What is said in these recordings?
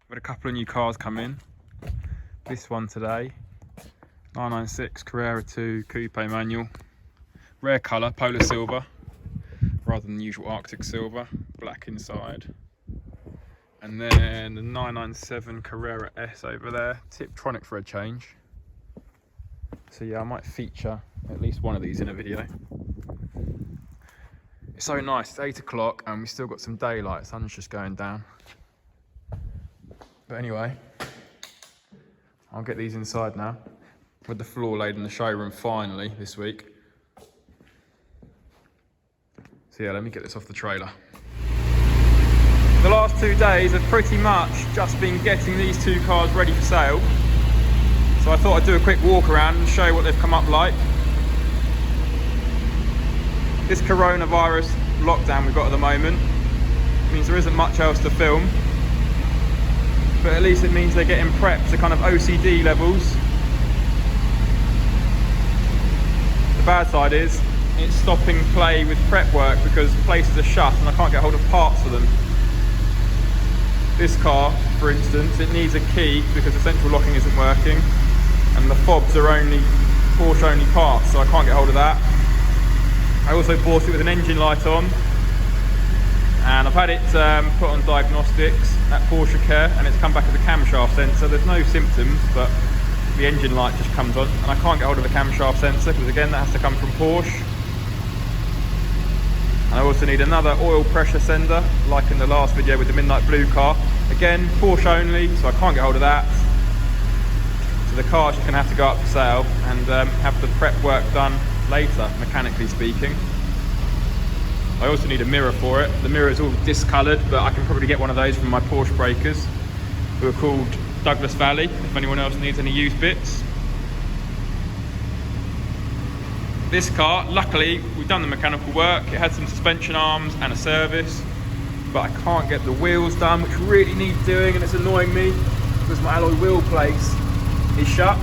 Had a couple of new cars come in. This one today, 996 Carrera 2 Coupe manual. Rare colour, polar silver, rather than the usual Arctic silver. Black inside. And then the 997 Carrera S over there. Tiptronic for a change. So yeah, I might feature at least one of these in a video. It's so nice, it's 8 o'clock and we've still got some daylight, sun's just going down. But anyway, I'll get these inside now, with the floor laid in the showroom finally this week. So yeah, let me get this off the trailer. The last 2 days have pretty much just been getting these two cars ready for sale. So I thought I'd do a quick walk around and show you what they've come up like. This coronavirus lockdown we've got at the moment means there isn't much else to film, but at least it means they're getting prepped to kind of OCD levels. The bad side is it's stopping play with prep work because places are shut and I can't get hold of parts for them. This car, for instance, it needs a key because the central locking isn't working and the fobs are only Porsche only parts, so I can't get hold of that. I also bought it with an engine light on, and I've had it put on diagnostics at Porsche Care, and it's come back as a camshaft sensor. There's no symptoms, but the engine light just comes on, and I can't get hold of the camshaft sensor because again that has to come from Porsche. And I also need another oil pressure sender, like in the last video with the Midnight Blue car. Again, Porsche only, so I can't get hold of that. So the car's just going to have to go up for sale and have the prep work done later, mechanically speaking. I also need a mirror for it. The mirror is all discoloured, but I can probably get one of those from my Porsche breakers, who are called Douglas Valley, if anyone else needs any used bits. This car, luckily, we've done the mechanical work. It had some suspension arms and a service, but I can't get the wheels done, which really need doing, and it's annoying me because my alloy wheel place is shut.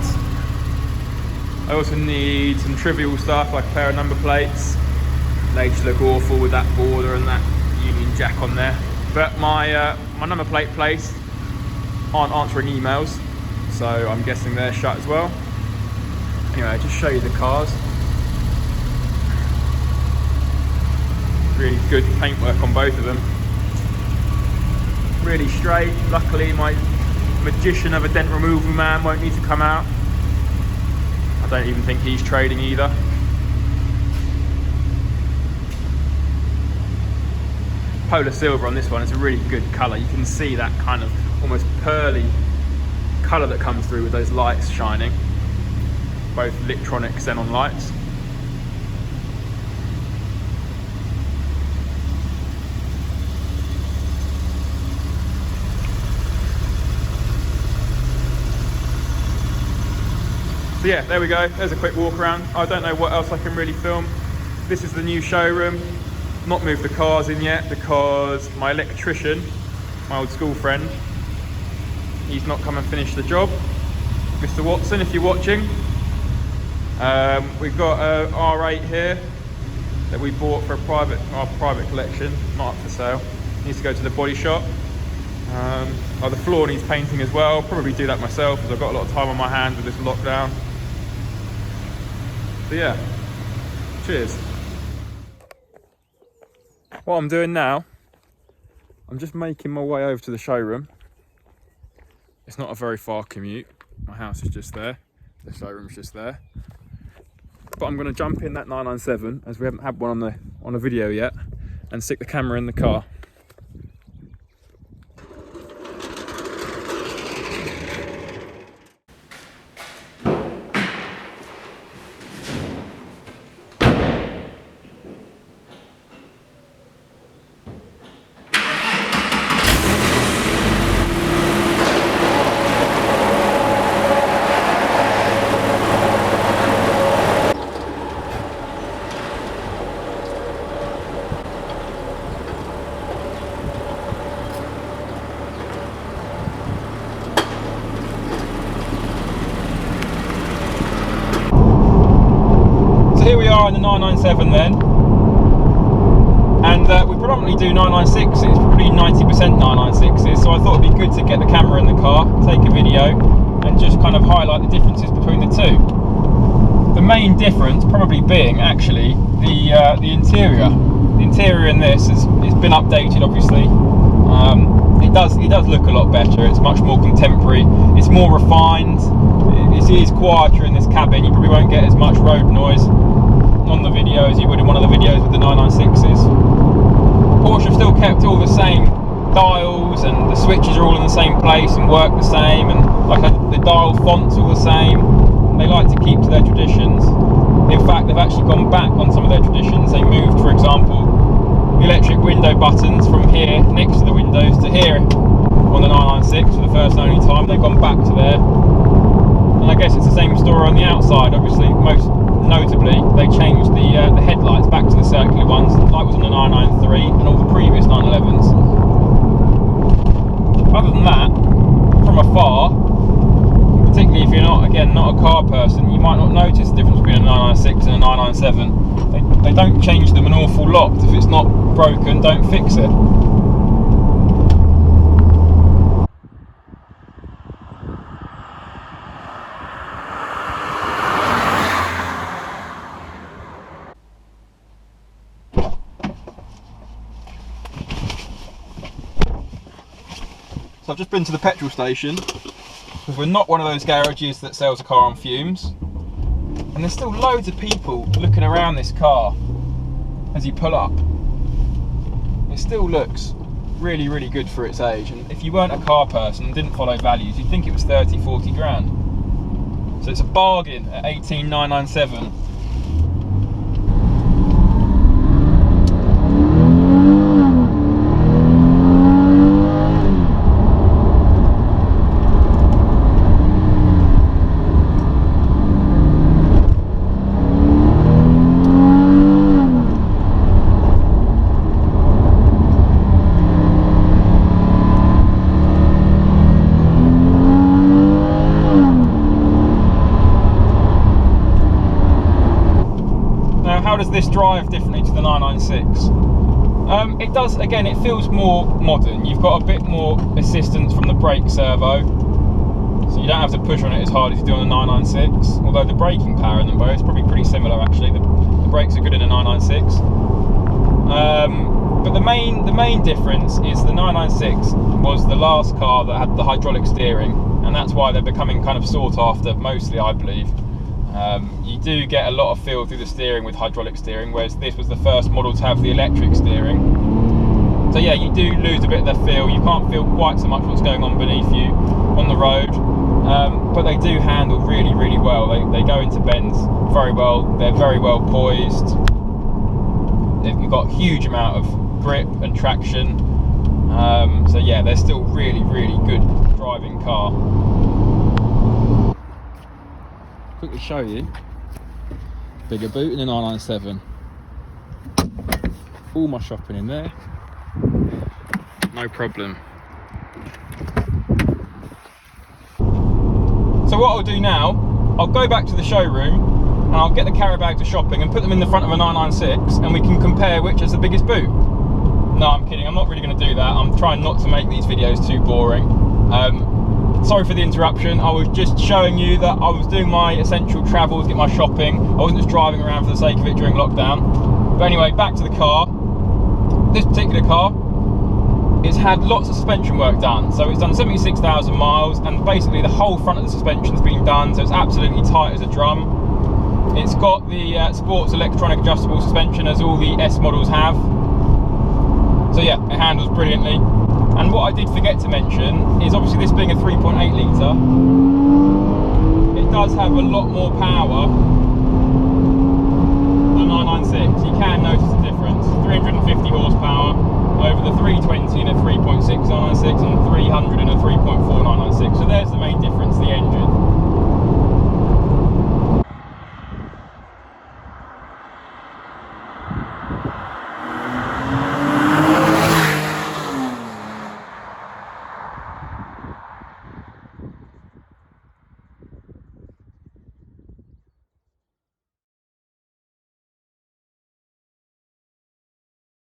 I also need some trivial stuff like a pair of number plates. They just look awful with that border and that Union Jack on there. But my number plate place aren't answering emails, so I'm guessing they're shut as well. Anyway, I'll just show you the cars. Really good paintwork on both of them. Really straight. Luckily my magician of a dent removal man won't need to come out. I don't even think he's trading either. Polar silver on this one, it's a really good colour. You can see that kind of almost pearly colour that comes through with those lights shining. Both Lictronic xenon lights. So yeah, there we go, there's a quick walk around. I don't know what else I can really film. This is the new showroom. Not moved the cars in yet because my electrician, my old school friend, he's not come and finished the job. Mr. Watson, if you're watching. We've got a R8 here that we bought for our private collection, not up for sale. Needs to go to the body shop. The floor needs painting as well. Probably do that myself because I've got a lot of time on my hands with this lockdown. So yeah, cheers. What I'm doing now, I'm just making my way over to the showroom. It's not a very far commute. My house is just there. The showroom's just there. But I'm going to jump in that 997, as we haven't had one on a video yet, and stick the camera in the car. Here we are in the 997 then, and we predominantly predominantly do 996s, probably 90% 996s, so I thought it'd be good to get the camera in the car, take a video, and just kind of highlight the differences between the two. The main difference probably being actually the interior. The interior in this it's been updated, obviously. It does look a lot better. It's much more contemporary. It's more refined. It is quieter in this cabin. You probably won't get as much road noise on the video as you would in one of the videos with the 996s. Porsche have still kept all the same dials, and the switches are all in the same place and work the same, and like the dial fonts all the same. They like to keep to their traditions. In fact, they've actually gone back on some of their traditions. They moved, for example, the electric window buttons from here next to the windows to here on the 996 for the first and only time. They've gone back to there. And I guess it's the same story on the outside. Obviously, most notably, they changed the headlights back to the circular ones, like was on the 993 and all the previous 911s. Other than that, from afar, particularly if you're not a car person, you might not notice the difference between a 996 and a 997. They don't change them an awful lot. If it's not broken, don't fix it. So I've just been to the petrol station, because we're not one of those garages that sells a car on fumes. And there's still loads of people looking around this car as you pull up. It still looks really, really good for its age. And if you weren't a car person and didn't follow values, you'd think it was 30, 40 grand. So it's a bargain at 18,997. How does this drive differently to the 996? It does, again, it feels more modern. You've got a bit more assistance from the brake servo, so you don't have to push on it as hard as you do on the 996, although the braking power in them both is probably pretty similar actually. The brakes are good in a 996. But the main difference is the 996 was the last car that had the hydraulic steering, and that's why they're becoming kind of sought after, mostly I believe. You do get a lot of feel through the steering with hydraulic steering, whereas this was the first model to have the electric steering. So yeah, you do lose a bit of the feel. You can't feel quite so much what's going on beneath you on the road, but they do handle really, really well. They go into bends very well. They're very well poised. They've got a huge amount of grip and traction. So yeah, they're still really, really good driving car. Quickly show you bigger boot in the 997. All my shopping in there, no problem. So what I'll do now, I'll go back to the showroom and I'll get the carry bags of shopping and put them in the front of a 996, and we can compare which has the biggest boot. No, I'm kidding, I'm not really going to do that. I'm trying not to make these videos too boring. Sorry for the interruption. I was just showing you that I was doing my essential travel to get my shopping. I wasn't just driving around for the sake of it during lockdown. But anyway, back to the car. This particular car, it's had lots of suspension work done. So it's done 76,000 miles, and basically the whole front of the suspension's been done, so it's absolutely tight as a drum. It's got the sports electronic adjustable suspension, as all the S models have. So yeah, it handles brilliantly. And what I did forget to mention is, obviously this being a 3.8 litre, it does have a lot more power than 996. You can notice the difference. 350 horsepower over the 320 in a 3.6 996 and 300 in a 3.4 996. So there's the main difference, the engine.